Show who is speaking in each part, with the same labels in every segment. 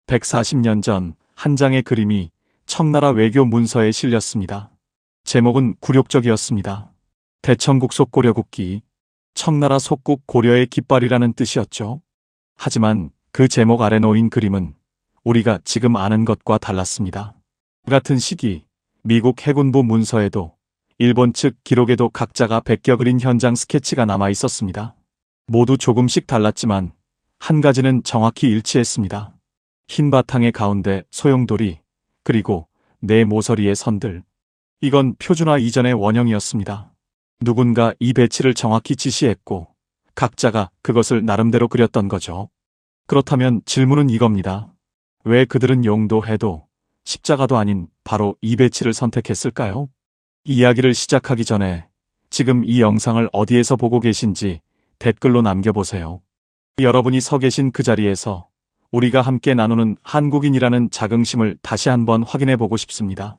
Speaker 1: 140년 전 한 장의 그림이 청나라 외교 문서에 실렸습니다. 제목은 굴욕적이었습니다. 대청국 속 고려국기, 청나라 속국 고려의 깃발이라는 뜻이었죠. 하지만 그 제목 아래 놓인 그림은 우리가 지금 아는 것과 달랐습니다. 같은 시기 미국 해군부 문서에도 일본 측 기록에도 각자가 베껴 그린 현장 스케치가 남아 있었습니다. 모두 조금씩 달랐지만 한 가지는 정확히 일치했습니다. 흰 바탕의 가운데 소용돌이, 그리고 네 모서리의 선들. 이건 표준화 이전의 원형이었습니다. 누군가 이 배치를 정확히 지시했고 각자가 그것을 나름대로 그렸던 거죠. 그렇다면 질문은 이겁니다. 왜 그들은 용도 해도 십자가도 아닌 바로 이 배치를 선택했을까요? 이야기를 시작하기 전에 지금 이 영상을 어디에서 보고 계신지 댓글로 남겨보세요. 여러분이 서 계신 그 자리에서 우리가 함께 나누는 한국인이라는 자긍심을 다시 한번 확인해 보고 싶습니다.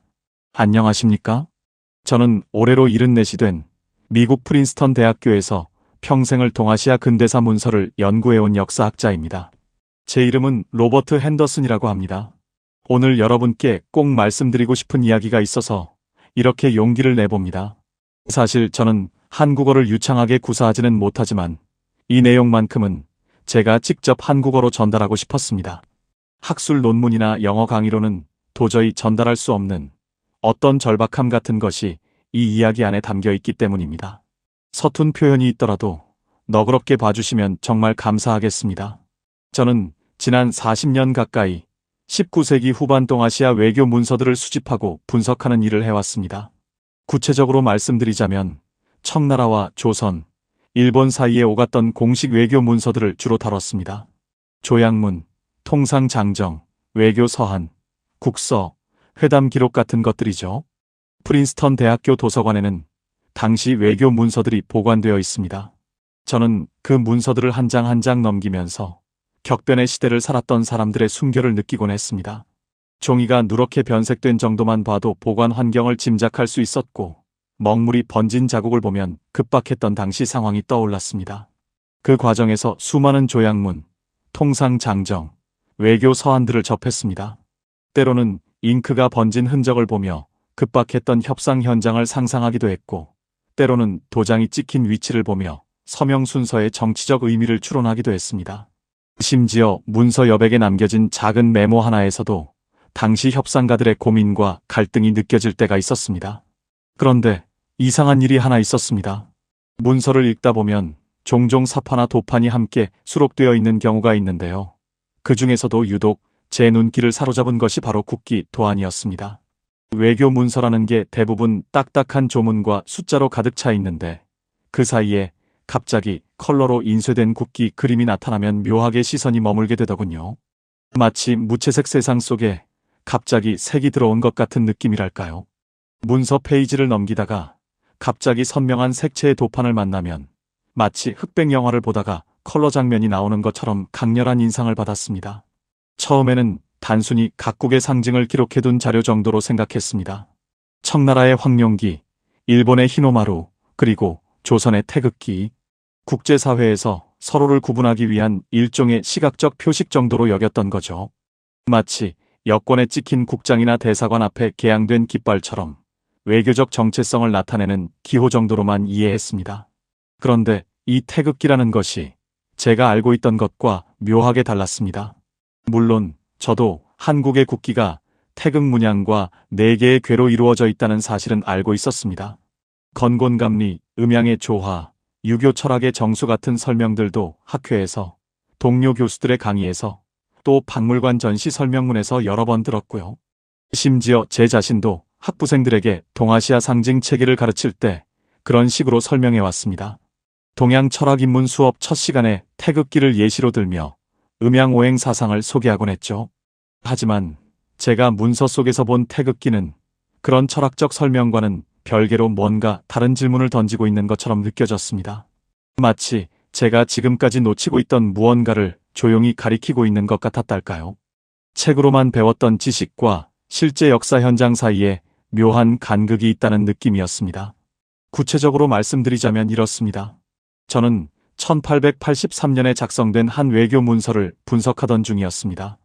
Speaker 1: 안녕하십니까? 저는 올해로 74이 된 미국 프린스턴 대학교에서 평생을 동아시아 근대사 문서를 연구해온 역사학자입니다. 제 이름은 로버트 핸더슨이라고 합니다. 오늘 여러분께 꼭 말씀드리고 싶은 이야기가 있어서 이렇게 용기를 내봅니다. 사실 저는 한국어를 유창하게 구사하지는 못하지만 이 내용만큼은 제가 직접 한국어로 전달하고 싶었습니다. 학술 논문이나 영어 강의로는 도저히 전달할 수 없는 어떤 절박함 같은 것이 이 이야기 안에 담겨 있기 때문입니다. 서툰 표현이 있더라도 너그럽게 봐주시면 정말 감사하겠습니다. 저는 지난 40년 가까이 19세기 후반 동아시아 외교 문서들을 수집하고 분석하는 일을 해왔습니다. 구체적으로 말씀드리자면 청나라와 조선, 일본 사이에 오갔던 공식 외교 문서들을 주로 다뤘습니다. 조약문, 통상장정, 외교 서한, 국서, 회담 기록 같은 것들이죠. 프린스턴 대학교 도서관에는 당시 외교 문서들이 보관되어 있습니다. 저는 그 문서들을 한 장 한 장 넘기면서 격변의 시대를 살았던 사람들의 순결을 느끼곤 했습니다. 종이가 누렇게 변색된 정도만 봐도 보관 환경을 짐작할 수 있었고 먹물이 번진 자국을 보면 급박했던 당시 상황이 떠올랐습니다. 그 과정에서 수많은 조약문, 통상장정, 외교 서한들을 접했습니다. 때로는 잉크가 번진 흔적을 보며 급박했던 협상 현장을 상상하기도 했고 때로는 도장이 찍힌 위치를 보며 서명 순서의 정치적 의미를 추론하기도 했습니다. 심지어 문서 여백에 남겨진 작은 메모 하나에서도 당시 협상가들의 고민과 갈등이 느껴질 때가 있었습니다. 그런데 이상한 일이 하나 있었습니다. 문서를 읽다 보면 종종 사파나 도판이 함께 수록되어 있는 경우가 있는데요. 그 중에서도 유독 제 눈길을 사로잡은 것이 바로 국기 도안이었습니다. 외교 문서라는 게 대부분 딱딱한 조문과 숫자로 가득 차 있는데 그 사이에 갑자기 컬러로 인쇄된 국기 그림이 나타나면 묘하게 시선이 머물게 되더군요. 마치 무채색 세상 속에 갑자기 색이 들어온 것 같은 느낌이랄까요. 문서 페이지를 넘기다가 갑자기 선명한 색채의 도판을 만나면 마치 흑백 영화를 보다가 컬러 장면이 나오는 것처럼 강렬한 인상을 받았습니다. 처음에는 단순히 각국의 상징을 기록해둔 자료 정도로 생각했습니다. 청나라의 황룡기, 일본의 히노마루, 그리고 조선의 태극기, 국제사회에서 서로를 구분하기 위한 일종의 시각적 표식 정도로 여겼던 거죠. 마치 여권에 찍힌 국장이나 대사관 앞에 개양된 깃발처럼 외교적 정체성을 나타내는 기호 정도로만 이해했습니다. 그런데 이 태극기라는 것이 제가 알고 있던 것과 묘하게 달랐습니다. 물론 저도 한국의 국기가 태극 문양과 4개의 궤로 이루어져 있다는 사실은 알고 있었습니다. 건곤감리, 음양의 조화, 유교 철학의 정수 같은 설명들도 학회에서, 동료 교수들의 강의에서, 또 박물관 전시 설명문에서 여러 번 들었고요. 심지어 제 자신도 학부생들에게 동아시아 상징 체계를 가르칠 때 그런 식으로 설명해 왔습니다. 동양 철학 입문 수업 첫 시간에 태극기를 예시로 들며 음양오행 사상을 소개하곤 했죠. 하지만 제가 문서 속에서 본 태극기는 그런 철학적 설명과는 별개로 뭔가 다른 질문을 던지고 있는 것처럼 느껴졌습니다. 마치 제가 지금까지 놓치고 있던 무언가를 조용히 가리키고 있는 것 같았달까요? 책으로만 배웠던 지식과 실제 역사 현장 사이에 묘한 간극이 있다는 느낌이었습니다. 구체적으로 말씀드리자면 이렇습니다. 저는 1883년에 작성된 한 외교 문서를 분석하던 중이었습니다.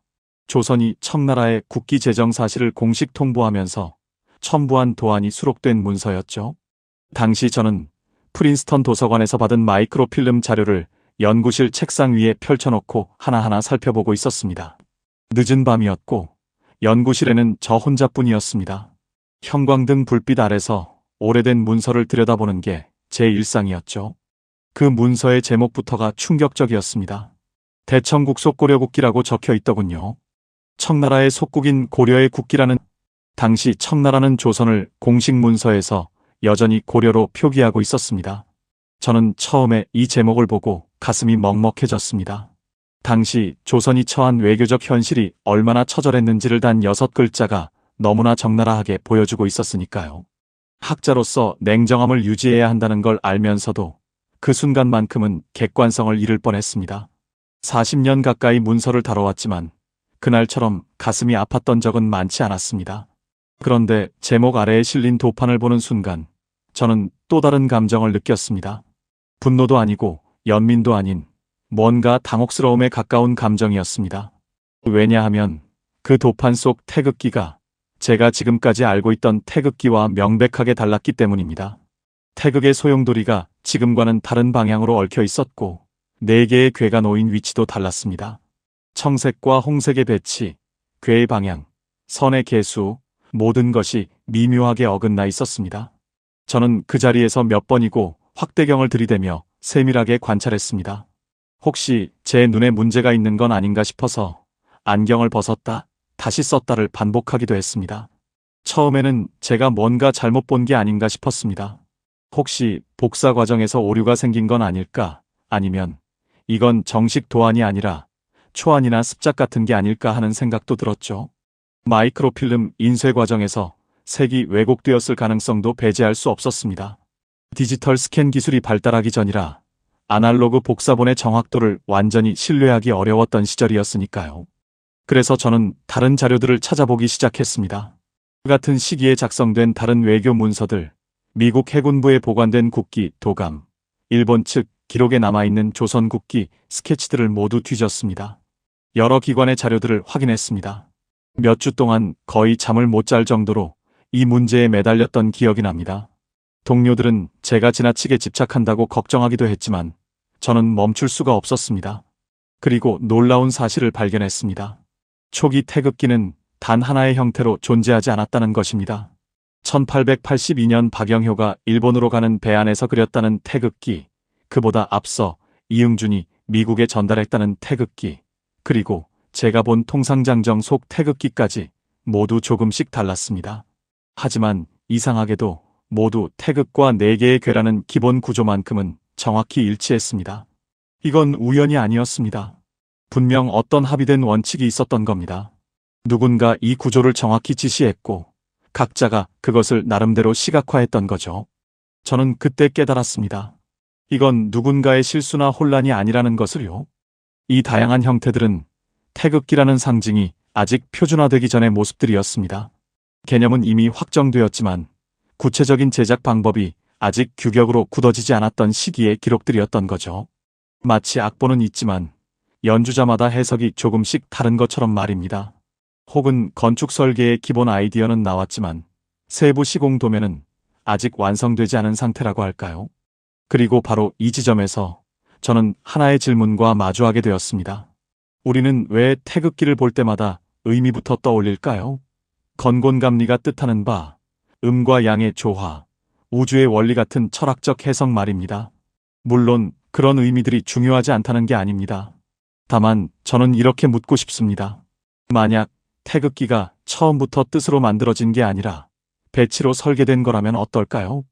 Speaker 1: 조선이 청나라의 국기 제정 사실을 공식 통보하면서 첨부한 도안이 수록된 문서였죠. 당시 저는 프린스턴 도서관에서 받은 마이크로필름 자료를 연구실 책상 위에 펼쳐놓고 하나하나 살펴보고 있었습니다. 늦은 밤이었고 연구실에는 저 혼자뿐이었습니다. 형광등 불빛 아래서 오래된 문서를 들여다보는 게 제 일상이었죠. 그 문서의 제목부터가 충격적이었습니다. 대청국속 고려국기라고 적혀 있더군요. 청나라의 속국인 고려의 국기라는. 당시 청나라는 조선을 공식 문서에서 여전히 고려로 표기하고 있었습니다. 저는 처음에 이 제목을 보고 가슴이 먹먹해졌습니다. 당시 조선이 처한 외교적 현실이 얼마나 처절했는지를 단 6글자가 너무나 적나라하게 보여주고 있었으니까요. 학자로서 냉정함을 유지해야 한다는 걸 알면서도 그 순간만큼은 객관성을 잃을 뻔했습니다. 40년 가까이 문서를 다뤄왔지만 그날처럼 가슴이 아팠던 적은 많지 않았습니다. 그런데 제목 아래에 실린 도판을 보는 순간 저는 또 다른 감정을 느꼈습니다. 분노도 아니고 연민도 아닌 뭔가 당혹스러움에 가까운 감정이었습니다. 왜냐하면 그 도판 속 태극기가 제가 지금까지 알고 있던 태극기와 명백하게 달랐기 때문입니다. 태극의 소용돌이가 지금과는 다른 방향으로 얽혀 있었고 4개의 궤가 놓인 위치도 달랐습니다. 청색과 홍색의 배치, 궤의 방향, 선의 개수, 모든 것이 미묘하게 어긋나 있었습니다. 저는 그 자리에서 몇 번이고 확대경을 들이대며 세밀하게 관찰했습니다. 혹시 제 눈에 문제가 있는 건 아닌가 싶어서 안경을 벗었다 다시 썼다를 반복하기도 했습니다. 처음에는 제가 뭔가 잘못 본 게 아닌가 싶었습니다. 혹시 복사 과정에서 오류가 생긴 건 아닐까? 아니면 이건 정식 도안이 아니라 초안이나 습작 같은 게 아닐까 하는 생각도 들었죠. 마이크로필름 인쇄 과정에서 색이 왜곡되었을 가능성도 배제할 수 없었습니다. 디지털 스캔 기술이 발달하기 전이라 아날로그 복사본의 정확도를 완전히 신뢰하기 어려웠던 시절이었으니까요. 그래서 저는 다른 자료들을 찾아보기 시작했습니다. 같은 시기에 작성된 다른 외교 문서들, 미국 해군부에 보관된 국기, 도감, 일본 측 기록에 남아있는 조선 국기, 스케치들을 모두 뒤졌습니다. 여러 기관의 자료들을 확인했습니다. 몇 주 동안 거의 잠을 못 잘 정도로 이 문제에 매달렸던 기억이 납니다. 동료들은 제가 지나치게 집착한다고 걱정하기도 했지만 저는 멈출 수가 없었습니다. 그리고 놀라운 사실을 발견했습니다. 초기 태극기는 단 하나의 형태로 존재하지 않았다는 것입니다. 1882년 박영효가 일본으로 가는 배 안에서 그렸다는 태극기, 그보다 앞서 이응준이 미국에 전달했다는 태극기, 그리고 제가 본 통상장정 속 태극기까지 모두 조금씩 달랐습니다. 하지만 이상하게도 모두 태극과 4개의 궤라는 기본 구조만큼은 정확히 일치했습니다. 이건 우연이 아니었습니다. 분명 어떤 합의된 원칙이 있었던 겁니다. 누군가 이 구조를 정확히 지시했고 각자가 그것을 나름대로 시각화했던 거죠. 저는 그때 깨달았습니다. 이건 누군가의 실수나 혼란이 아니라는 것을요. 이 다양한 형태들은 태극기라는 상징이 아직 표준화되기 전의 모습들이었습니다. 개념은 이미 확정되었지만 구체적인 제작 방법이 아직 규격으로 굳어지지 않았던 시기의 기록들이었던 거죠. 마치 악보는 있지만 연주자마다 해석이 조금씩 다른 것처럼 말입니다. 혹은 건축 설계의 기본 아이디어는 나왔지만 세부 시공 도면은 아직 완성되지 않은 상태라고 할까요? 그리고 바로 이 지점에서 저는 하나의 질문과 마주하게 되었습니다. 우리는 왜 태극기를 볼 때마다 의미부터 떠올릴까요? 건곤감리가 뜻하는 바, 음과 양의 조화, 우주의 원리 같은 철학적 해석 말입니다. 물론 그런 의미들이 중요하지 않다는 게 아닙니다. 다만 저는 이렇게 묻고 싶습니다. 만약 태극기가 처음부터 뜻으로 만들어진 게 아니라 배치로 설계된 거라면 어떨까요?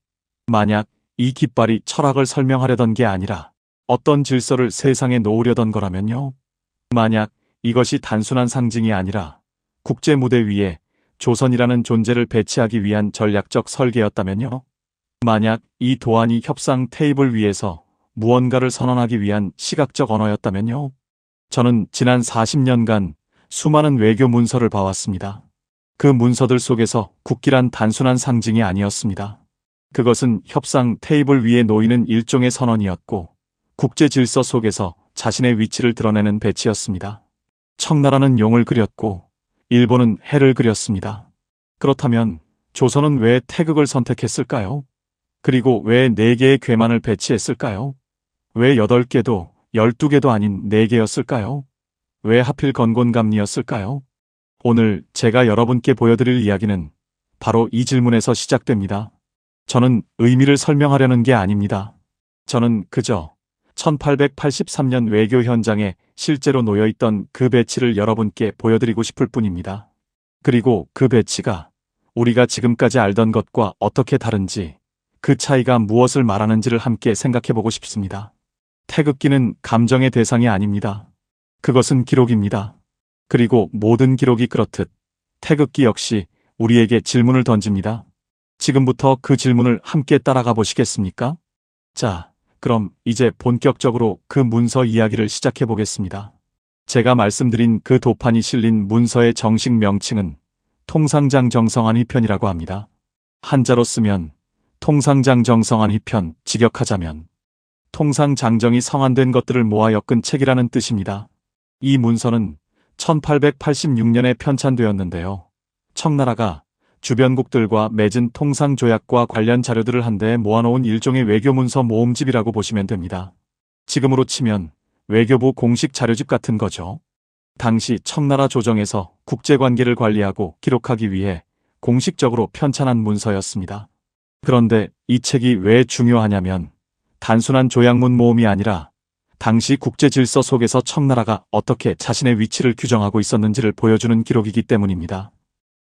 Speaker 1: 만약 이 깃발이 철학을 설명하려던 게 아니라 어떤 질서를 세상에 놓으려던 거라면요? 만약 이것이 단순한 상징이 아니라 국제 무대 위에 조선이라는 존재를 배치하기 위한 전략적 설계였다면요? 만약 이 도안이 협상 테이블 위에서 무언가를 선언하기 위한 시각적 언어였다면요? 저는 지난 40년간 수많은 외교 문서를 봐왔습니다. 그 문서들 속에서 국기란 단순한 상징이 아니었습니다. 그것은 협상 테이블 위에 놓이는 일종의 선언이었고 국제 질서 속에서 자신의 위치를 드러내는 배치였습니다. 청나라는 용을 그렸고 일본은 해를 그렸습니다. 그렇다면 조선은 왜 태극을 선택했을까요? 그리고 왜 4개의 괴만을 배치했을까요? 왜 8개도 12개도 아닌 4개였을까요? 왜 하필 건곤감리였을까요? 오늘 제가 여러분께 보여드릴 이야기는 바로 이 질문에서 시작됩니다. 저는 의미를 설명하려는 게 아닙니다. 저는 그저 1883년 외교 현장에 실제로 놓여있던 그 배치를 여러분께 보여드리고 싶을 뿐입니다. 그리고 그 배치가 우리가 지금까지 알던 것과 어떻게 다른지, 그 차이가 무엇을 말하는지를 함께 생각해보고 싶습니다. 태극기는 감정의 대상이 아닙니다. 그것은 기록입니다. 그리고 모든 기록이 그렇듯 태극기 역시 우리에게 질문을 던집니다. 지금부터 그 질문을 함께 따라가 보시겠습니까? 자, 그럼 이제 본격적으로 그 문서 이야기를 시작해 보겠습니다. 제가 말씀드린 그 도판이 실린 문서의 정식 명칭은 통상장 정성안 희편이라고 합니다. 한자로 쓰면 통상장 정성안 희편, 직역하자면 통상장정이 성안된 것들을 모아 엮은 책이라는 뜻입니다. 이 문서는 1886년에 편찬되었는데요. 청나라가 주변국들과 맺은 통상조약과 관련 자료들을 한데 모아놓은 일종의 외교문서 모음집이라고 보시면 됩니다. 지금으로 치면 외교부 공식 자료집 같은 거죠. 당시 청나라 조정에서 국제관계를 관리하고 기록하기 위해 공식적으로 편찬한 문서였습니다. 그런데 이 책이 왜 중요하냐면 단순한 조약문 모음이 아니라 당시 국제질서 속에서 청나라가 어떻게 자신의 위치를 규정하고 있었는지를 보여주는 기록이기 때문입니다.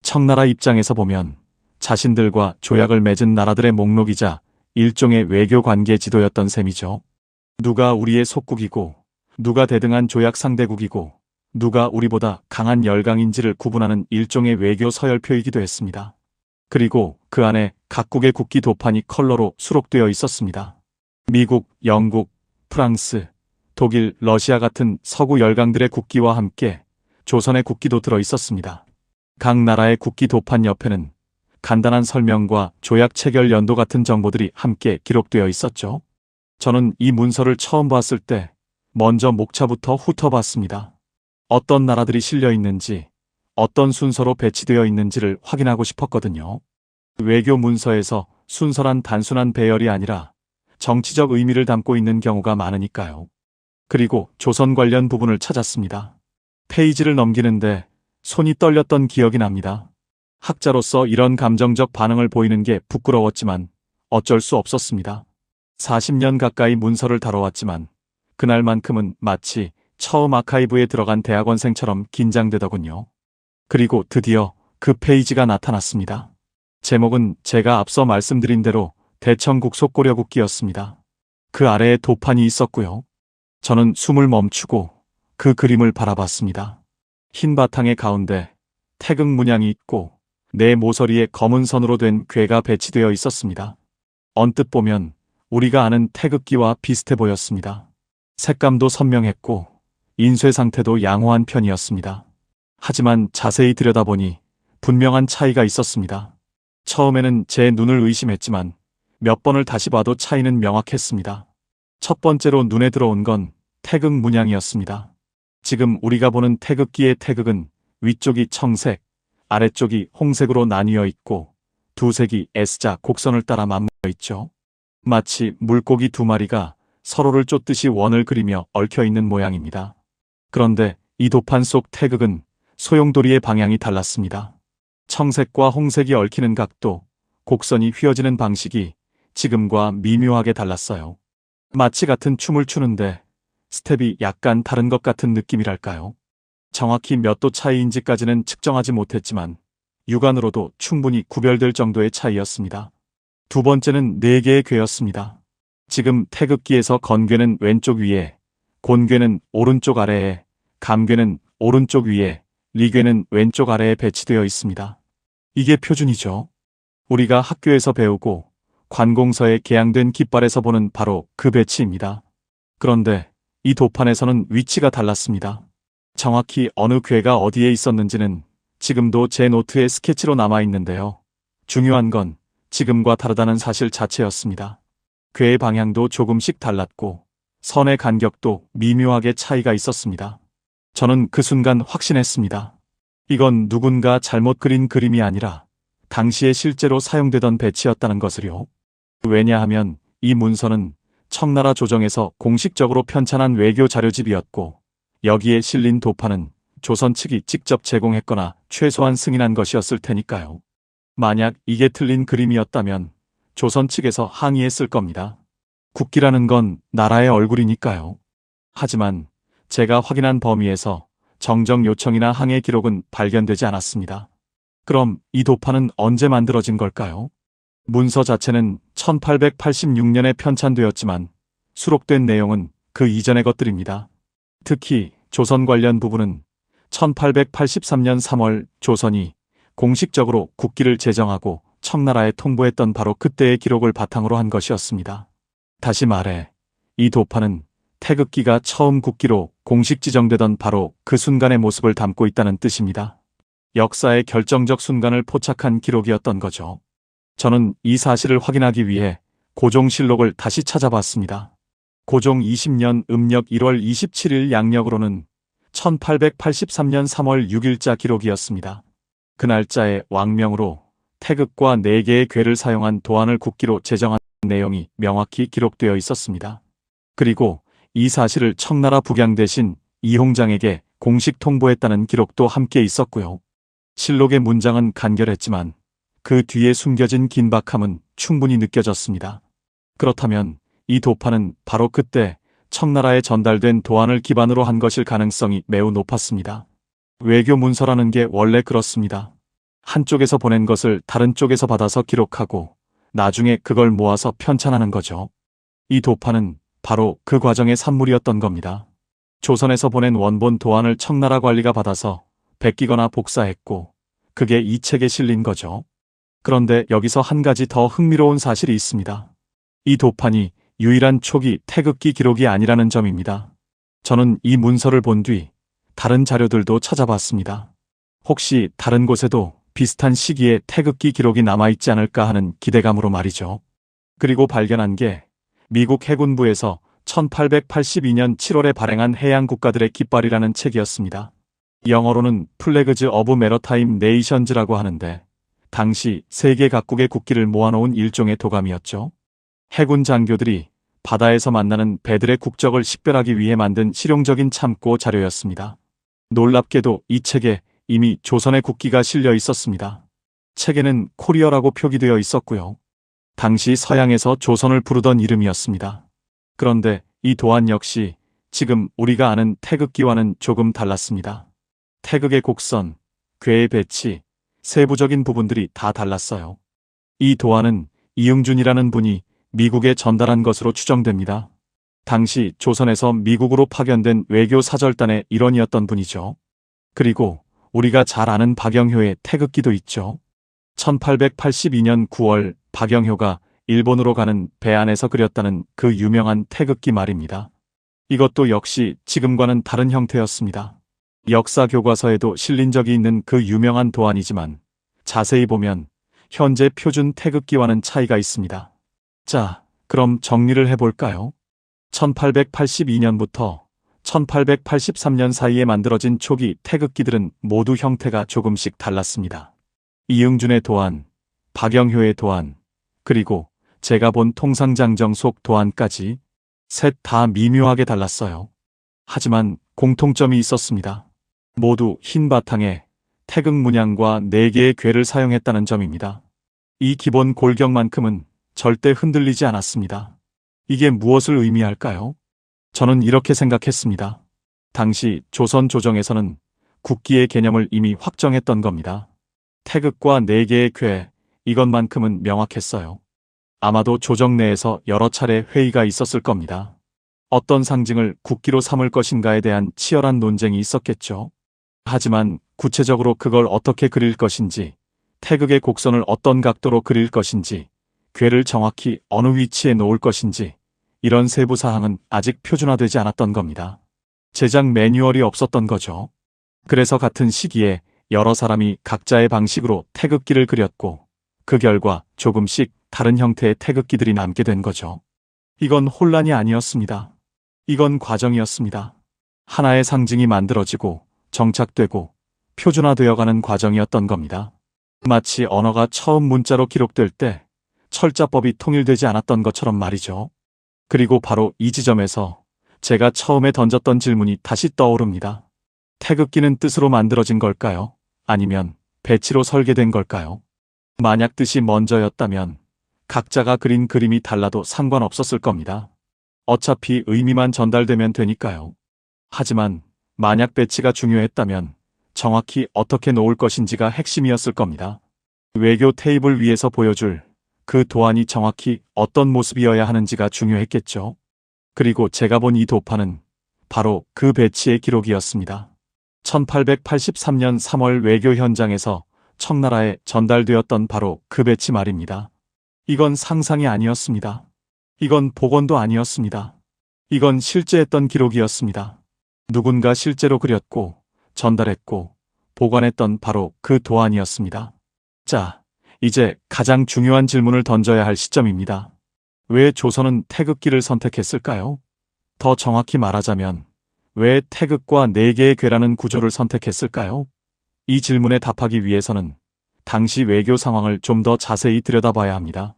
Speaker 1: 청나라 입장에서 보면 자신들과 조약을 맺은 나라들의 목록이자 일종의 외교관계 지도였던 셈이죠. 누가 우리의 속국이고 누가 대등한 조약 상대국이고 누가 우리보다 강한 열강인지를 구분하는 일종의 외교 서열표이기도 했습니다. 그리고 그 안에 각국의 국기 도판이 컬러로 수록되어 있었습니다. 미국, 영국, 프랑스, 독일, 러시아 같은 서구 열강들의 국기와 함께 조선의 국기도 들어 있었습니다. 각 나라의 국기 도판 옆에는 간단한 설명과 조약 체결 연도 같은 정보들이 함께 기록되어 있었죠. 저는 이 문서를 처음 봤을 때 먼저 목차부터 훑어봤습니다. 어떤 나라들이 실려 있는지, 어떤 순서로 배치되어 있는지를 확인하고 싶었거든요. 외교 문서에서 순서란 단순한 배열이 아니라 정치적 의미를 담고 있는 경우가 많으니까요. 그리고 조선 관련 부분을 찾았습니다. 페이지를 넘기는데 손이 떨렸던 기억이 납니다. 학자로서 이런 감정적 반응을 보이는 게 부끄러웠지만 어쩔 수 없었습니다. 40년 가까이 문서를 다뤄왔지만 그날만큼은 마치 처음 아카이브에 들어간 대학원생처럼 긴장되더군요. 그리고 드디어 그 페이지가 나타났습니다. 제목은 제가 앞서 말씀드린 대로 대청국속 고려국기였습니다. 그 아래에 도판이 있었고요. 저는 숨을 멈추고 그 그림을 바라봤습니다. 흰 바탕의 가운데 태극 문양이 있고 내 모서리에 검은 선으로 된 궤가 배치되어 있었습니다. 언뜻 보면 우리가 아는 태극기와 비슷해 보였습니다. 색감도 선명했고 인쇄 상태도 양호한 편이었습니다. 하지만 자세히 들여다보니 분명한 차이가 있었습니다. 처음에는 제 눈을 의심했지만 몇 번을 다시 봐도 차이는 명확했습니다. 첫 번째로 눈에 들어온 건 태극 문양이었습니다. 지금 우리가 보는 태극기의 태극은 위쪽이 청색, 아래쪽이 홍색으로 나뉘어 있고 두 색이 S자 곡선을 따라 맞물려 있죠. 마치 물고기 두 마리가 서로를 쫓듯이 원을 그리며 얽혀 있는 모양입니다. 그런데 이 도판 속 태극은 소용돌이의 방향이 달랐습니다. 청색과 홍색이 얽히는 각도, 곡선이 휘어지는 방식이 지금과 미묘하게 달랐어요. 마치 같은 춤을 추는데 스텝이 약간 다른 것 같은 느낌이랄까요? 정확히 몇 도 차이인지까지는 측정하지 못했지만 육안으로도 충분히 구별될 정도의 차이였습니다. 두 번째는 4개의 궤였습니다. 지금 태극기에서 건궤는 왼쪽 위에, 곤궤는 오른쪽 아래에, 감궤는 오른쪽 위에, 리궤는 왼쪽 아래에 배치되어 있습니다. 이게 표준이죠. 우리가 학교에서 배우고 관공서에 개양된 깃발에서 보는 바로 그 배치입니다. 그런데 이 도판에서는 위치가 달랐습니다. 정확히 어느 궤가 어디에 있었는지는 지금도 제 노트에 스케치로 남아있는데요. 중요한 건 지금과 다르다는 사실 자체였습니다. 궤의 방향도 조금씩 달랐고 선의 간격도 미묘하게 차이가 있었습니다. 저는 그 순간 확신했습니다. 이건 누군가 잘못 그린 그림이 아니라 당시에 실제로 사용되던 배치였다는 것을요. 왜냐하면 이 문서는 청나라 조정에서 공식적으로 편찬한 외교 자료집이었고 여기에 실린 도판은 조선 측이 직접 제공했거나 최소한 승인한 것이었을 테니까요. 만약 이게 틀린 그림이었다면 조선 측에서 항의했을 겁니다. 국기라는 건 나라의 얼굴이니까요. 하지만 제가 확인한 범위에서 정정 요청이나 항해 기록은 발견되지 않았습니다. 그럼 이 도판은 언제 만들어진 걸까요? 문서 자체는 1886년에 편찬되었지만 수록된 내용은 그 이전의 것들입니다. 특히 조선 관련 부분은 1883년 3월 조선이 공식적으로 국기를 제정하고 청나라에 통보했던 바로 그때의 기록을 바탕으로 한 것이었습니다. 다시 말해 이 도판은 태극기가 처음 국기로 공식 지정되던 바로 그 순간의 모습을 담고 있다는 뜻입니다. 역사의 결정적 순간을 포착한 기록이었던 거죠. 저는 이 사실을 확인하기 위해 고종실록을 다시 찾아봤습니다. 고종 20년 음력 1월 27일 양력으로는 1883년 3월 6일자 기록이었습니다. 그 날짜에 왕명으로 태극과 4개의 궤를 사용한 도안을 국기로 제정한 내용이 명확히 기록되어 있었습니다. 그리고 이 사실을 청나라 북양 대신 이홍장에게 공식 통보했다는 기록도 함께 있었고요. 실록의 문장은 간결했지만 그 뒤에 숨겨진 긴박함은 충분히 느껴졌습니다. 그렇다면 이 도판은 바로 그때 청나라에 전달된 도안을 기반으로 한 것일 가능성이 매우 높았습니다. 외교 문서라는 게 원래 그렇습니다. 한쪽에서 보낸 것을 다른 쪽에서 받아서 기록하고 나중에 그걸 모아서 편찬하는 거죠. 이 도판은 바로 그 과정의 산물이었던 겁니다. 조선에서 보낸 원본 도안을 청나라 관리가 받아서 베끼거나 복사했고 그게 이 책에 실린 거죠. 그런데 여기서 한 가지 더 흥미로운 사실이 있습니다. 이 도판이 유일한 초기 태극기 기록이 아니라는 점입니다. 저는 이 문서를 본 뒤 다른 자료들도 찾아봤습니다. 혹시 다른 곳에도 비슷한 시기에 태극기 기록이 남아있지 않을까 하는 기대감으로 말이죠. 그리고 발견한 게 미국 해군부에서 1882년 7월에 발행한 해양 국가들의 깃발이라는 책이었습니다. 영어로는 플래그즈 오브 메러타임 네이션즈라고 하는데 당시 세계 각국의 국기를 모아놓은 일종의 도감이었죠. 해군 장교들이 바다에서 만나는 배들의 국적을 식별하기 위해 만든 실용적인 참고 자료였습니다. 놀랍게도 이 책에 이미 조선의 국기가 실려 있었습니다. 책에는 코리어라고 표기되어 있었고요. 당시 서양에서 조선을 부르던 이름이었습니다. 그런데 이 도안 역시 지금 우리가 아는 태극기와는 조금 달랐습니다. 태극의 곡선, 궤의 배치, 세부적인 부분들이 다 달랐어요. 이 도안은 이응준이라는 분이 미국에 전달한 것으로 추정됩니다. 당시 조선에서 미국으로 파견된 외교 사절단의 일원이었던 분이죠. 그리고 우리가 잘 아는 박영효의 태극기도 있죠. 1882년 9월 박영효가 일본으로 가는 배 안에서 그렸다는 그 유명한 태극기 말입니다. 이것도 역시 지금과는 다른 형태였습니다. 역사 교과서에도 실린 적이 있는 그 유명한 도안이지만 자세히 보면 현재 표준 태극기와는 차이가 있습니다. 자, 그럼 정리를 해볼까요? 1882년부터 1883년 사이에 만들어진 초기 태극기들은 모두 형태가 조금씩 달랐습니다. 이응준의 도안, 박영효의 도안, 그리고 제가 본 통상장정 속 도안까지 셋 다 미묘하게 달랐어요. 하지만 공통점이 있었습니다. 모두 흰 바탕에 태극 문양과 4개의 궤를 사용했다는 점입니다. 이 기본 골격만큼은 절대 흔들리지 않았습니다. 이게 무엇을 의미할까요? 저는 이렇게 생각했습니다. 당시 조선 조정에서는 국기의 개념을 이미 확정했던 겁니다. 태극과 4개의 궤, 이것만큼은 명확했어요. 아마도 조정 내에서 여러 차례 회의가 있었을 겁니다. 어떤 상징을 국기로 삼을 것인가에 대한 치열한 논쟁이 있었겠죠. 하지만 구체적으로 그걸 어떻게 그릴 것인지, 태극의 곡선을 어떤 각도로 그릴 것인지, 궤를 정확히 어느 위치에 놓을 것인지 이런 세부 사항은 아직 표준화되지 않았던 겁니다. 제작 매뉴얼이 없었던 거죠. 그래서 같은 시기에 여러 사람이 각자의 방식으로 태극기를 그렸고 그 결과 조금씩 다른 형태의 태극기들이 남게 된 거죠. 이건 혼란이 아니었습니다. 이건 과정이었습니다. 하나의 상징이 만들어지고 정착되고 표준화되어가는 과정이었던 겁니다. 마치 언어가 처음 문자로 기록될 때 철자법이 통일되지 않았던 것처럼 말이죠. 그리고 바로 이 지점에서 제가 처음에 던졌던 질문이 다시 떠오릅니다. 태극기는 뜻으로 만들어진 걸까요? 아니면 배치로 설계된 걸까요? 만약 뜻이 먼저였다면 각자가 그린 그림이 달라도 상관없었을 겁니다. 어차피 의미만 전달되면 되니까요. 하지만 만약 배치가 중요했다면 정확히 어떻게 놓을 것인지가 핵심이었을 겁니다. 외교 테이블 위에서 보여줄 그 도안이 정확히 어떤 모습이어야 하는지가 중요했겠죠. 그리고 제가 본 이 도판은 바로 그 배치의 기록이었습니다. 1883년 3월 외교 현장에서 청나라에 전달되었던 바로 그 배치 말입니다. 이건 상상이 아니었습니다. 이건 복원도 아니었습니다. 이건 실제 했던 기록이었습니다. 누군가 실제로 그렸고 전달했고 보관했던 바로 그 도안이었습니다. 자, 이제 가장 중요한 질문을 던져야 할 시점입니다. 왜 조선은 태극기를 선택했을까요? 더 정확히 말하자면 왜 태극과 4개의 궤라는 구조를 선택했을까요? 이 질문에 답하기 위해서는 당시 외교 상황을 좀 더 자세히 들여다봐야 합니다.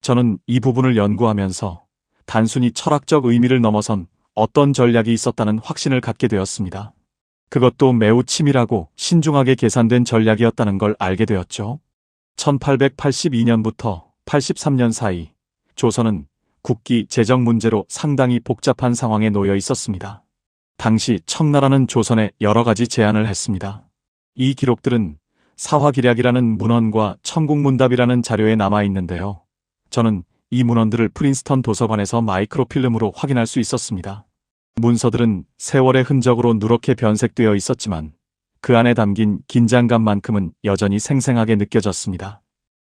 Speaker 1: 저는 이 부분을 연구하면서 단순히 철학적 의미를 넘어선 어떤 전략이 있었다는 확신을 갖게 되었습니다. 그것도 매우 치밀하고 신중하게 계산된 전략이었다는 걸 알게 되었죠. 1882년부터 83년 사이 조선은 국기 재정 문제로 상당히 복잡한 상황에 놓여 있었습니다. 당시 청나라는 조선에 여러 가지 제안을 했습니다. 이 기록들은 사화기략이라는 문헌과 천국문답이라는 자료에 남아 있는데요. 저는 이 문헌들을 프린스턴 도서관에서 마이크로필름으로 확인할 수 있었습니다. 문서들은 세월의 흔적으로 누렇게 변색되어 있었지만 그 안에 담긴 긴장감만큼은 여전히 생생하게 느껴졌습니다.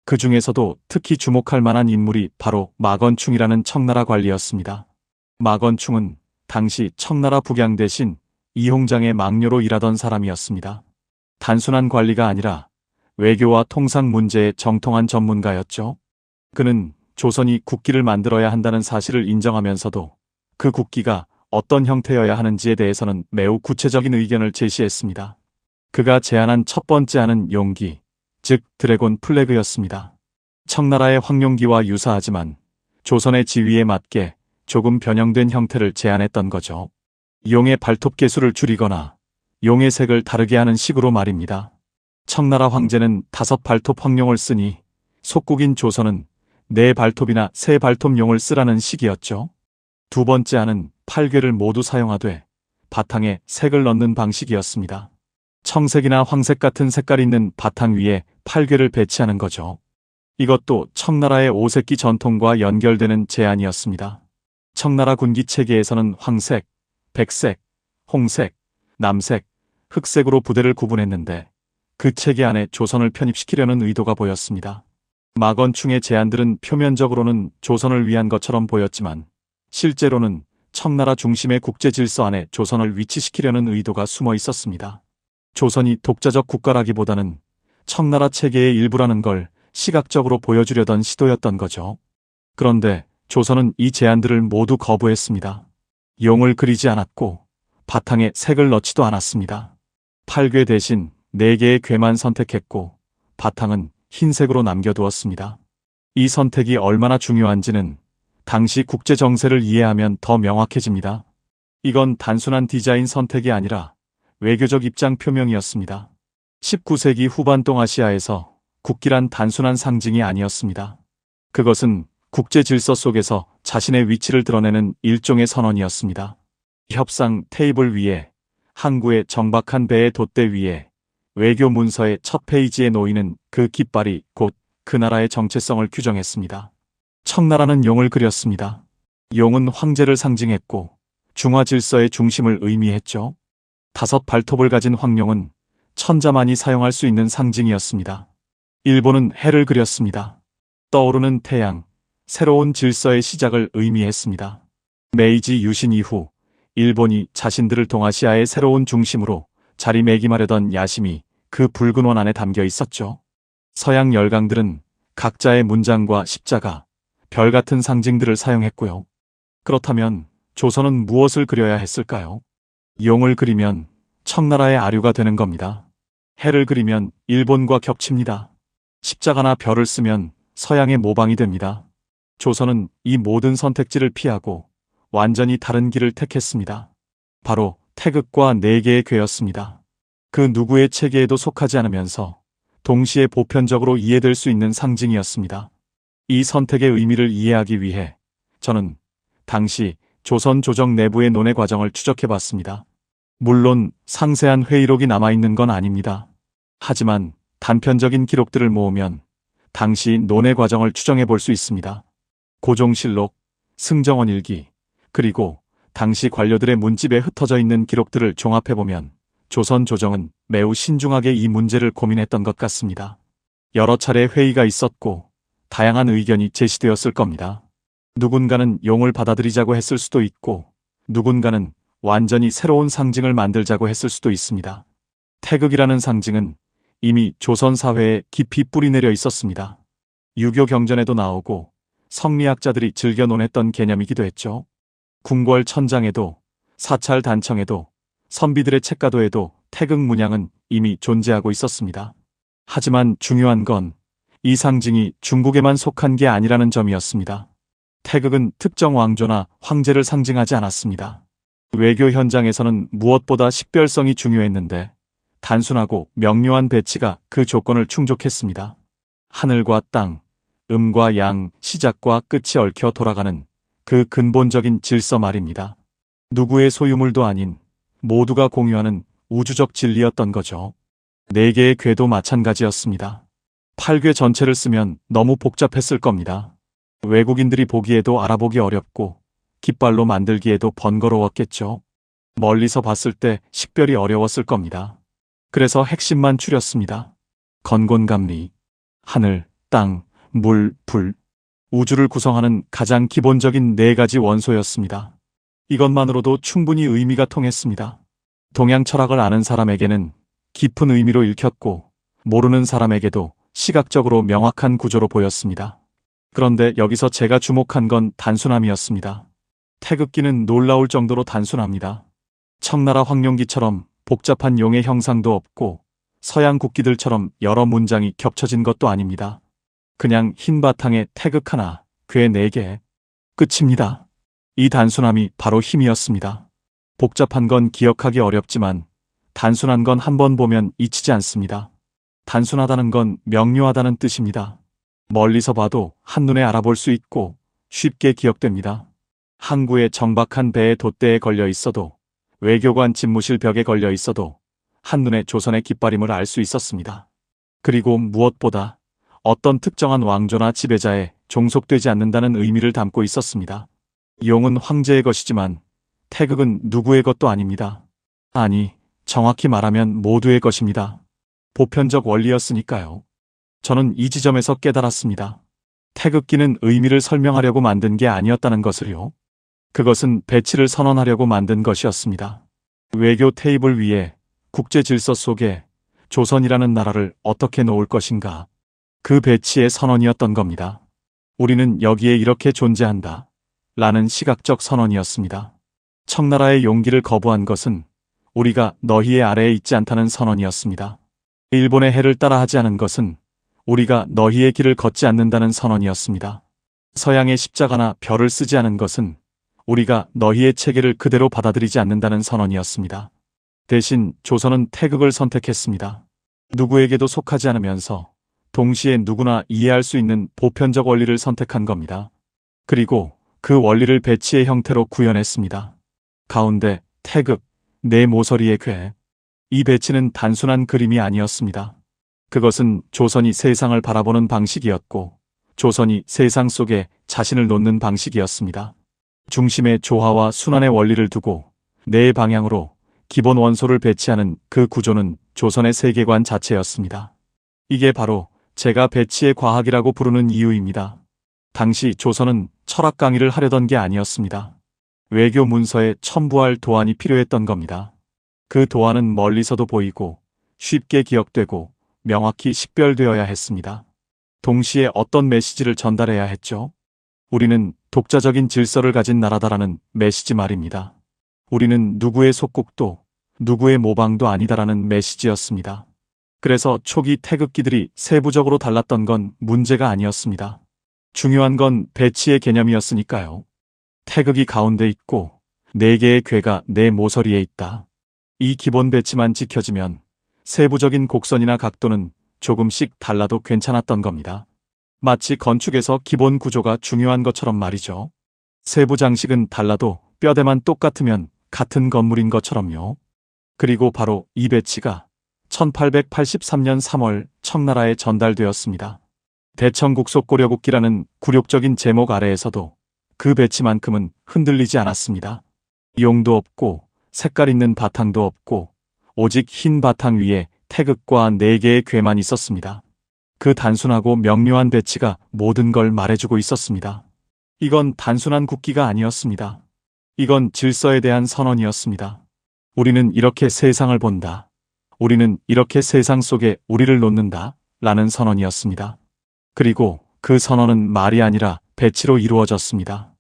Speaker 1: 그 중에서도 특히 주목할 만한 인물이 바로 마건충이라는 청나라 관리였습니다. 마건충은 당시 청나라 북양 대신 이홍장의 막료로 일하던 사람이었습니다. 단순한 관리가 아니라 외교와 통상 문제의 정통한 전문가였죠. 그는 조선이 국기를 만들어야 한다는 사실을 인정하면서도 그 국기가 어떤 형태여야 하는지에 대해서는 매우 구체적인 의견을 제시했습니다. 그가 제안한 첫 번째 안은 용기, 즉 드래곤 플래그였습니다. 청나라의 황룡기와 유사하지만 조선의 지위에 맞게 조금 변형된 형태를 제안했던 거죠. 용의 발톱 개수를 줄이거나 용의 색을 다르게 하는 식으로 말입니다. 청나라 황제는 5발톱 황룡을 쓰니 속국인 조선은 4발톱이나 3발톱 용을 쓰라는 식이었죠. 두 번째 안은 8궤를 모두 사용하되 바탕에 색을 넣는 방식이었습니다. 청색이나 황색 같은 색깔 있는 바탕 위에 8궤를 배치하는 거죠. 이것도 청나라의 오색기 전통과 연결되는 제안이었습니다. 청나라 군기 체계에서는 황색, 백색, 홍색, 남색, 흑색으로 부대를 구분했는데 그 체계 안에 조선을 편입시키려는 의도가 보였습니다. 마건충의 제안들은 표면적으로는 조선을 위한 것처럼 보였지만 실제로는 청나라 중심의 국제질서 안에 조선을 위치시키려는 의도가 숨어 있었습니다. 조선이 독자적 국가라기보다는 청나라 체계의 일부라는 걸 시각적으로 보여주려던 시도였던 거죠. 그런데 조선은 이 제안들을 모두 거부했습니다. 용을 그리지 않았고 바탕에 색을 넣지도 않았습니다. 8궤 대신 4개의 궤만 선택했고 바탕은 흰색으로 남겨두었습니다. 이 선택이 얼마나 중요한지는 당시 국제 정세를 이해하면 더 명확해집니다. 이건 단순한 디자인 선택이 아니라 외교적 입장 표명이었습니다. 19세기 후반 동아시아에서 국기란 단순한 상징이 아니었습니다. 그것은 국제 질서 속에서 자신의 위치를 드러내는 일종의 선언이었습니다. 협상 테이블 위에 항구의 정박한 배의 돛대 위에 외교 문서의 첫 페이지에 놓이는 그 깃발이 곧 그 나라의 정체성을 규정했습니다. 청나라는 용을 그렸습니다. 용은 황제를 상징했고 중화 질서의 중심을 의미했죠. 5발톱을 가진 황룡은 천자만이 사용할 수 있는 상징이었습니다. 일본은 해를 그렸습니다. 떠오르는 태양, 새로운 질서의 시작을 의미했습니다. 메이지 유신 이후 일본이 자신들을 동아시아의 새로운 중심으로 자리매김하려던 야심이 그 붉은 원 안에 담겨 있었죠. 서양 열강들은 각자의 문장과 십자가, 별 같은 상징들을 사용했고요. 그렇다면 조선은 무엇을 그려야 했을까요? 용을 그리면 청나라의 아류가 되는 겁니다. 해를 그리면 일본과 겹칩니다. 십자가나 별을 쓰면 서양의 모방이 됩니다. 조선은 이 모든 선택지를 피하고 완전히 다른 길을 택했습니다. 바로 태극과 네 개의 궤였습니다. 그 누구의 체계에도 속하지 않으면서 동시에 보편적으로 이해될 수 있는 상징이었습니다. 이 선택의 의미를 이해하기 위해 저는 당시 조선 조정 내부의 논의 과정을 추적해 봤습니다. 물론 상세한 회의록이 남아있는 건 아닙니다. 하지만 단편적인 기록들을 모으면 당시 논의 과정을 추정해 볼 수 있습니다. 고종실록, 승정원 일기, 그리고 당시 관료들의 문집에 흩어져 있는 기록들을 종합해보면 조선 조정은 매우 신중하게 이 문제를 고민했던 것 같습니다. 여러 차례 회의가 있었고 다양한 의견이 제시되었을 겁니다. 누군가는 용을 받아들이자고 했을 수도 있고 누군가는 완전히 새로운 상징을 만들자고 했을 수도 있습니다. 태극이라는 상징은 이미 조선 사회에 깊이 뿌리내려 있었습니다. 유교 경전에도 나오고 성리학자들이 즐겨 논했던 개념이기도 했죠. 궁궐 천장에도 사찰 단청에도 선비들의 책가도에도 태극 문양은 이미 존재하고 있었습니다. 하지만 중요한 건 이 상징이 중국에만 속한 게 아니라는 점이었습니다. 태극은 특정 왕조나 황제를 상징하지 않았습니다. 외교 현장에서는 무엇보다 식별성이 중요했는데 단순하고 명료한 배치가 그 조건을 충족했습니다. 하늘과 땅, 음과 양, 시작과 끝이 얽혀 돌아가는 그 근본적인 질서 말입니다. 누구의 소유물도 아닌 모두가 공유하는 우주적 진리였던 거죠. 네 개의 궤도 마찬가지였습니다. 8궤 전체를 쓰면 너무 복잡했을 겁니다. 외국인들이 보기에도 알아보기 어렵고 깃발로 만들기에도 번거로웠겠죠. 멀리서 봤을 때 식별이 어려웠을 겁니다. 그래서 핵심만 추렸습니다. 건곤감리, 하늘, 땅, 물, 불, 우주를 구성하는 가장 기본적인 네 가지 원소였습니다. 이것만으로도 충분히 의미가 통했습니다. 동양 철학을 아는 사람에게는 깊은 의미로 읽혔고 모르는 사람에게도 시각적으로 명확한 구조로 보였습니다. 그런데 여기서 제가 주목한 건 단순함이었습니다. 태극기는 놀라울 정도로 단순합니다. 청나라 황룡기처럼 복잡한 용의 형상도 없고 서양 국기들처럼 여러 문장이 겹쳐진 것도 아닙니다. 그냥 흰 바탕에 태극 하나, 궤 4개. 끝입니다. 이 단순함이 바로 힘이었습니다. 복잡한 건 기억하기 어렵지만 단순한 건 한 번 보면 잊히지 않습니다. 단순하다는 건 명료하다는 뜻입니다. 멀리서 봐도 한눈에 알아볼 수 있고 쉽게 기억됩니다. 항구에 정박한 배의 돛대에 걸려 있어도 외교관 집무실 벽에 걸려 있어도 한눈에 조선의 깃발임을 알 수 있었습니다. 그리고 무엇보다 어떤 특정한 왕조나 지배자에 종속되지 않는다는 의미를 담고 있었습니다. 용은 황제의 것이지만 태극은 누구의 것도 아닙니다. 아니, 정확히 말하면 모두의 것입니다. 보편적 원리였으니까요. 저는 이 지점에서 깨달았습니다. 태극기는 의미를 설명하려고 만든 게 아니었다는 것을요. 그것은 배치를 선언하려고 만든 것이었습니다. 외교 테이블 위에 국제 질서 속에 조선이라는 나라를 어떻게 놓을 것인가. 그 배치의 선언이었던 겁니다. 우리는 여기에 이렇게 존재한다. 라는 시각적 선언이었습니다. 청나라의 용기를 거부한 것은 우리가 너희의 아래에 있지 않다는 선언이었습니다. 일본의 해를 따라하지 않은 것은 우리가 너희의 길을 걷지 않는다는 선언이었습니다. 서양의 십자가나 별을 쓰지 않은 것은 우리가 너희의 체계를 그대로 받아들이지 않는다는 선언이었습니다. 대신 조선은 태극을 선택했습니다. 누구에게도 속하지 않으면서 동시에 누구나 이해할 수 있는 보편적 원리를 선택한 겁니다. 그리고 그 원리를 배치의 형태로 구현했습니다. 가운데 태극, 네 모서리의 궤. 이 배치는 단순한 그림이 아니었습니다. 그것은 조선이 세상을 바라보는 방식이었고 조선이 세상 속에 자신을 놓는 방식이었습니다. 중심에 조화와 순환의 원리를 두고 네 방향으로 기본 원소를 배치하는 그 구조는 조선의 세계관 자체였습니다. 이게 바로 제가 배치의 과학이라고 부르는 이유입니다. 당시 조선은 철학 강의를 하려던 게 아니었습니다. 외교 문서에 첨부할 도안이 필요했던 겁니다. 그 도안은 멀리서도 보이고 쉽게 기억되고 명확히 식별되어야 했습니다. 동시에 어떤 메시지를 전달해야 했죠? 우리는 독자적인 질서를 가진 나라다라는 메시지 말입니다. 우리는 누구의 속국도 누구의 모방도 아니다라는 메시지였습니다. 그래서 초기 태극기들이 세부적으로 달랐던 건 문제가 아니었습니다. 중요한 건 배치의 개념이었으니까요. 태극이 가운데 있고 4개의 궤가 내 모서리에 있다. 이 기본 배치만 지켜지면 세부적인 곡선이나 각도는 조금씩 달라도 괜찮았던 겁니다. 마치 건축에서 기본 구조가 중요한 것처럼 말이죠. 세부 장식은 달라도 뼈대만 똑같으면 같은 건물인 것처럼요. 그리고 바로 이 배치가 1883년 3월 청나라에 전달되었습니다. 대청국속고려국기라는 굴욕적인 제목 아래에서도 그 배치만큼은 흔들리지 않았습니다. 용도 없고 색깔 있는 바탕도 없고 오직 흰 바탕 위에 태극과 4개의 궤만 있었습니다. 그 단순하고 명료한 배치가 모든 걸 말해주고 있었습니다. 이건 단순한 국기가 아니었습니다. 이건 질서에 대한 선언이었습니다. 우리는 이렇게 세상을 본다. 우리는 이렇게 세상 속에 우리를 놓는다. 라는 선언이었습니다. 그리고 그 선언은 말이 아니라 배치로 이루어졌습니다.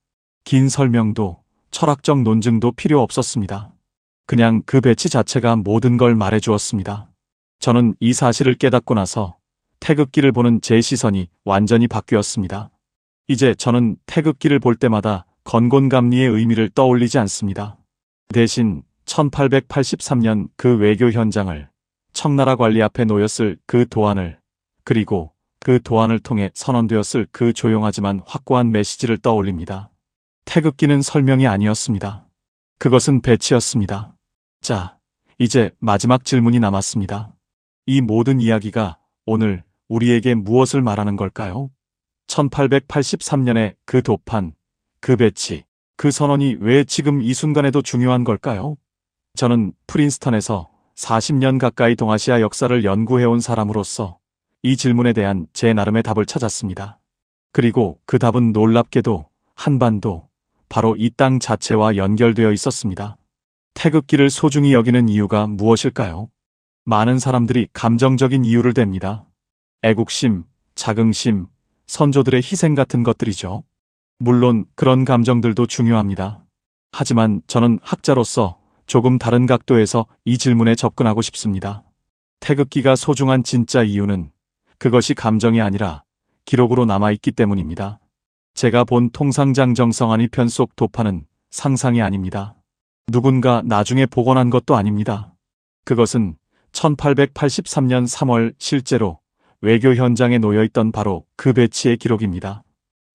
Speaker 1: 긴 설명도 철학적 논증도 필요 없었습니다. 그냥 그 배치 자체가 모든 걸 말해주었습니다. 저는 이 사실을 깨닫고 나서 태극기를 보는 제 시선이 완전히 바뀌었습니다. 이제 저는 태극기를 볼 때마다 건곤감리의 의미를 떠올리지 않습니다. 대신 1883년 그 외교 현장을, 청나라 관리 앞에 놓였을 그 도안을, 그리고 그 도안을 통해 선언되었을 그 조용하지만 확고한 메시지를 떠올립니다. 태극기는 설명이 아니었습니다. 그것은 배치였습니다. 자, 이제 마지막 질문이 남았습니다. 이 모든 이야기가 오늘 우리에게 무엇을 말하는 걸까요? 1883년의 그 도판, 그 배치, 그 선언이 왜 지금 이 순간에도 중요한 걸까요? 저는 프린스턴에서 40년 가까이 동아시아 역사를 연구해온 사람으로서 이 질문에 대한 제 나름의 답을 찾았습니다. 그리고 그 답은 놀랍게도 한반도, 바로 이 땅 자체와 연결되어 있었습니다. 태극기를 소중히 여기는 이유가 무엇일까요? 많은 사람들이 감정적인 이유를 댑니다. 애국심, 자긍심, 선조들의 희생 같은 것들이죠. 물론 그런 감정들도 중요합니다. 하지만 저는 학자로서 조금 다른 각도에서 이 질문에 접근하고 싶습니다. 태극기가 소중한 진짜 이유는 그것이 감정이 아니라 기록으로 남아있기 때문입니다. 제가 본 통상장 정성안이 편 속 도판은 상상이 아닙니다. 누군가 나중에 복원한 것도 아닙니다. 그것은 1883년 3월 실제로 외교 현장에 놓여있던 바로 그 배치의 기록입니다.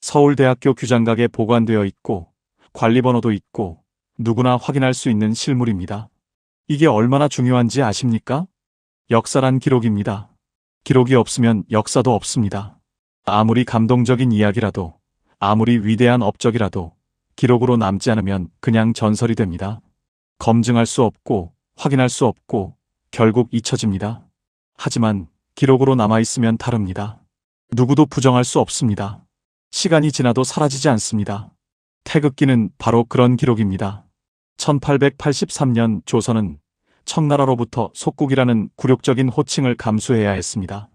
Speaker 1: 서울대학교 규장각에 보관되어 있고 관리번호도 있고 누구나 확인할 수 있는 실물입니다. 이게 얼마나 중요한지 아십니까? 역사란 기록입니다. 기록이 없으면 역사도 없습니다. 아무리 감동적인 이야기라도, 아무리 위대한 업적이라도 기록으로 남지 않으면 그냥 전설이 됩니다. 검증할 수 없고 확인할 수 없고 결국 잊혀집니다. 하지만 기록으로 남아있으면 다릅니다. 누구도 부정할 수 없습니다. 시간이 지나도 사라지지 않습니다. 태극기는 바로 그런 기록입니다. 1883년 조선은 청나라로부터 속국이라는 굴욕적인 호칭을 감수해야 했습니다.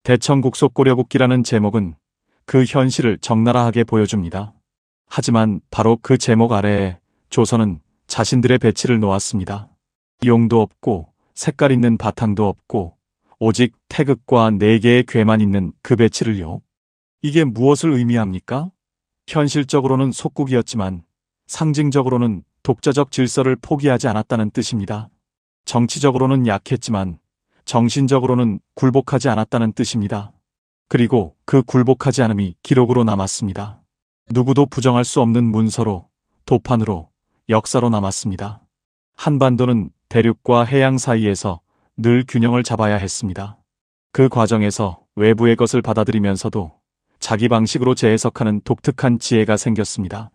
Speaker 1: 대청국속고려국기라는 제목은 그 현실을 적나라하게 보여줍니다. 하지만 바로 그 제목 아래에 조선은 자신들의 배치를 놓았습니다. 용도 없고 색깔 있는 바탕도 없고 오직 태극과 4개의 궤만 있는 그 배치를요. 이게 무엇을 의미합니까? 현실적으로는 속국이었지만 상징적으로는 독자적 질서를 포기하지 않았다는 뜻입니다. 정치적으로는 약했지만 정신적으로는 굴복하지 않았다는 뜻입니다. 그리고 그 굴복하지 않음이 기록으로 남았습니다. 누구도 부정할 수 없는 문서로, 도판으로, 역사로 남았습니다. 한반도는 대륙과 해양 사이에서 늘 균형을 잡아야 했습니다. 그 과정에서 외부의 것을 받아들이면서도 자기 방식으로 재해석하는 독특한 지혜가 생겼습니다.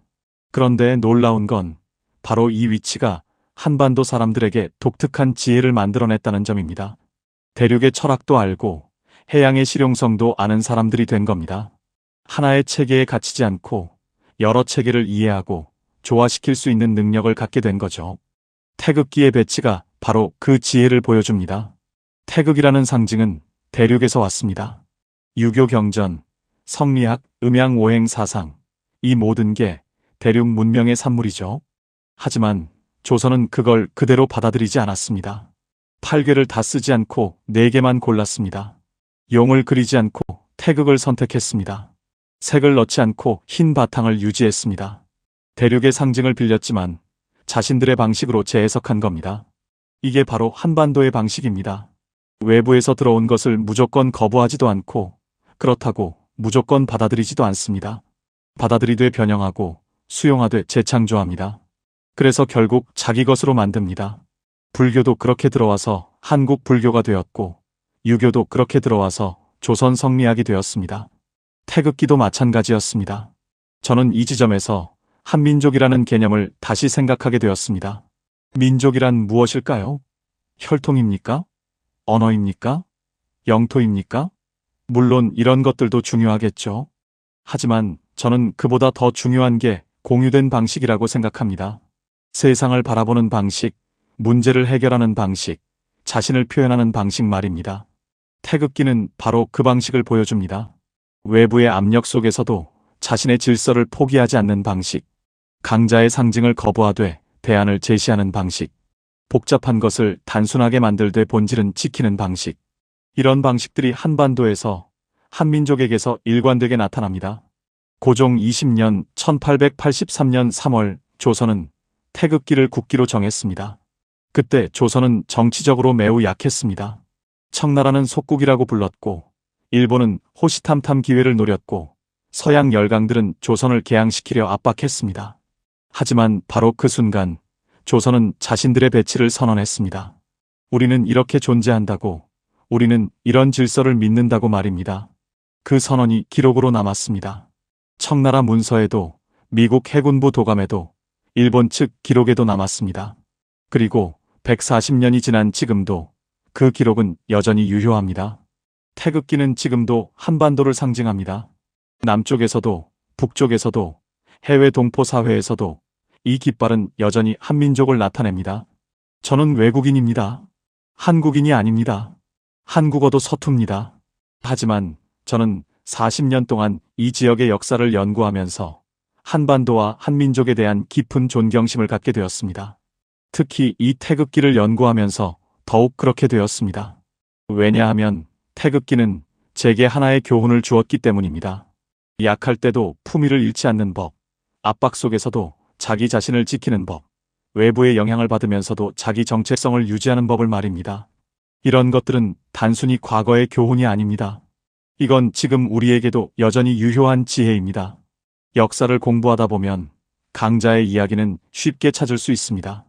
Speaker 1: 그런데 놀라운 건 바로 이 위치가 한반도 사람들에게 독특한 지혜를 만들어냈다는 점입니다. 대륙의 철학도 알고 해양의 실용성도 아는 사람들이 된 겁니다. 하나의 체계에 갇히지 않고 여러 체계를 이해하고 조화시킬 수 있는 능력을 갖게 된 거죠. 태극기의 배치가 바로 그 지혜를 보여줍니다. 태극이라는 상징은 대륙에서 왔습니다. 유교 경전, 성리학, 음양 오행 사상, 이 모든 게 대륙 문명의 산물이죠. 하지만 조선은 그걸 그대로 받아들이지 않았습니다. 8개를 다 쓰지 않고 4개만 골랐습니다. 용을 그리지 않고 태극을 선택했습니다. 색을 넣지 않고 흰 바탕을 유지했습니다. 대륙의 상징을 빌렸지만 자신들의 방식으로 재해석한 겁니다. 이게 바로 한반도의 방식입니다. 외부에서 들어온 것을 무조건 거부하지도 않고 그렇다고 무조건 받아들이지도 않습니다. 받아들이되 변형하고 수용하되 재창조합니다. 그래서 결국 자기 것으로 만듭니다. 불교도 그렇게 들어와서 한국 불교가 되었고 유교도 그렇게 들어와서 조선 성리학이 되었습니다. 태극기도 마찬가지였습니다. 저는 이 지점에서 한민족이라는 개념을 다시 생각하게 되었습니다. 민족이란 무엇일까요? 혈통입니까? 언어입니까? 영토입니까? 물론 이런 것들도 중요하겠죠. 하지만 저는 그보다 더 중요한 게 공유된 방식이라고 생각합니다. 세상을 바라보는 방식, 문제를 해결하는 방식, 자신을 표현하는 방식 말입니다. 태극기는 바로 그 방식을 보여줍니다. 외부의 압력 속에서도 자신의 질서를 포기하지 않는 방식, 강자의 상징을 거부하되 대안을 제시하는 방식, 복잡한 것을 단순하게 만들되 본질은 지키는 방식. 이런 방식들이 한반도에서 한민족에게서 일관되게 나타납니다. 고종 20년 1883년 3월 조선은 태극기를 국기로 정했습니다. 그때 조선은 정치적으로 매우 약했습니다. 청나라는 속국이라고 불렀고 일본은 호시탐탐 기회를 노렸고 서양 열강들은 조선을 개항시키려 압박했습니다. 하지만 바로 그 순간 조선은 자신들의 배치를 선언했습니다. 우리는 이렇게 존재한다고, 우리는 이런 질서를 믿는다고 말입니다. 그 선언이 기록으로 남았습니다. 청나라 문서에도 미국 해군부 도감에도 일본 측 기록에도 남았습니다. 그리고 140년이 지난 지금도 그 기록은 여전히 유효합니다. 태극기는 지금도 한반도를 상징합니다. 남쪽에서도 북쪽에서도 해외 동포 사회에서도 이 깃발은 여전히 한민족을 나타냅니다. 저는 외국인입니다. 한국인이 아닙니다. 한국어도 서툽니다. 하지만 저는 40년 동안 이 지역의 역사를 연구하면서 한반도와 한민족에 대한 깊은 존경심을 갖게 되었습니다. 특히 이 태극기를 연구하면서 더욱 그렇게 되었습니다. 왜냐하면 태극기는 제게 하나의 교훈을 주었기 때문입니다. 약할 때도 품위를 잃지 않는 법, 압박 속에서도 자기 자신을 지키는 법, 외부의 영향을 받으면서도 자기 정체성을 유지하는 법을 말입니다. 이런 것들은 단순히 과거의 교훈이 아닙니다. 이건 지금 우리에게도 여전히 유효한 지혜입니다. 역사를 공부하다 보면 강자의 이야기는 쉽게 찾을 수 있습니다.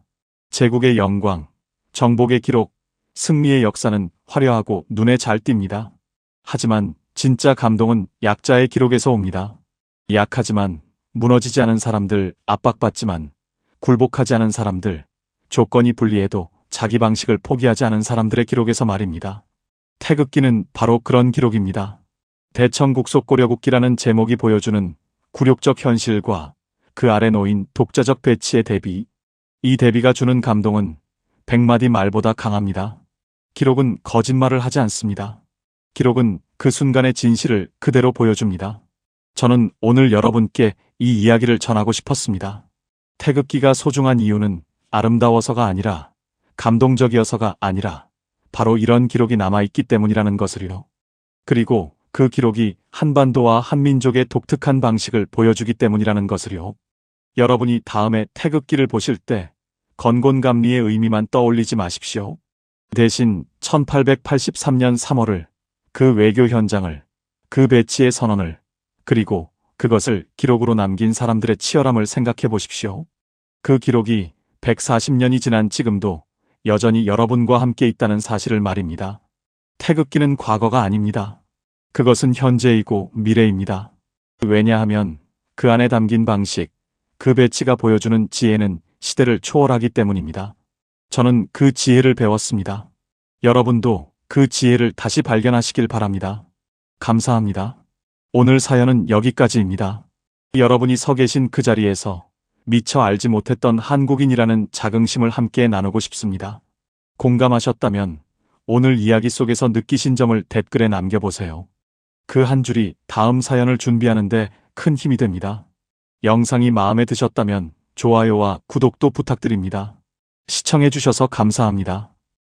Speaker 1: 제국의 영광, 정복의 기록, 승리의 역사는 화려하고 눈에 잘 띕니다. 하지만 진짜 감동은 약자의 기록에서 옵니다. 약하지만 무너지지 않은 사람들, 압박받지만 굴복하지 않은 사람들, 조건이 불리해도 자기 방식을 포기하지 않은 사람들의 기록에서 말입니다. 태극기는 바로 그런 기록입니다. 대청국속고려국기라는 제목이 보여주는 굴욕적 현실과 그 아래 놓인 독자적 배치의 대비, 이 대비가 주는 감동은 100마디 말보다 강합니다. 기록은 거짓말을 하지 않습니다. 기록은 그 순간의 진실을 그대로 보여줍니다. 저는 오늘 여러분께 이 이야기를 전하고 싶었습니다. 태극기가 소중한 이유는 아름다워서가 아니라, 감동적이어서가 아니라 바로 이런 기록이 남아있기 때문이라는 것을요. 그리고 그 기록이 한반도와 한민족의 독특한 방식을 보여주기 때문이라는 것을요. 여러분이 다음에 태극기를 보실 때 건곤감리의 의미만 떠올리지 마십시오. 대신 1883년 3월을, 그 외교 현장을, 그 배치의 선언을, 그리고 그것을 기록으로 남긴 사람들의 치열함을 생각해 보십시오. 그 기록이 140년이 지난 지금도 여전히 여러분과 함께 있다는 사실을 말입니다. 태극기는 과거가 아닙니다. 그것은 현재이고 미래입니다. 왜냐하면 그 안에 담긴 방식, 그 배치가 보여주는 지혜는 시대를 초월하기 때문입니다. 저는 그 지혜를 배웠습니다. 여러분도 그 지혜를 다시 발견하시길 바랍니다. 감사합니다. 오늘 사연은 여기까지입니다. 여러분이 서 계신 그 자리에서 미처 알지 못했던 한국인이라는 자긍심을 함께 나누고 싶습니다. 공감하셨다면 오늘 이야기 속에서 느끼신 점을 댓글에 남겨보세요. 그 한 줄이 다음 사연을 준비하는데 큰 힘이 됩니다. 영상이 마음에 드셨다면 좋아요와 구독도 부탁드립니다. 시청해주셔서 감사합니다.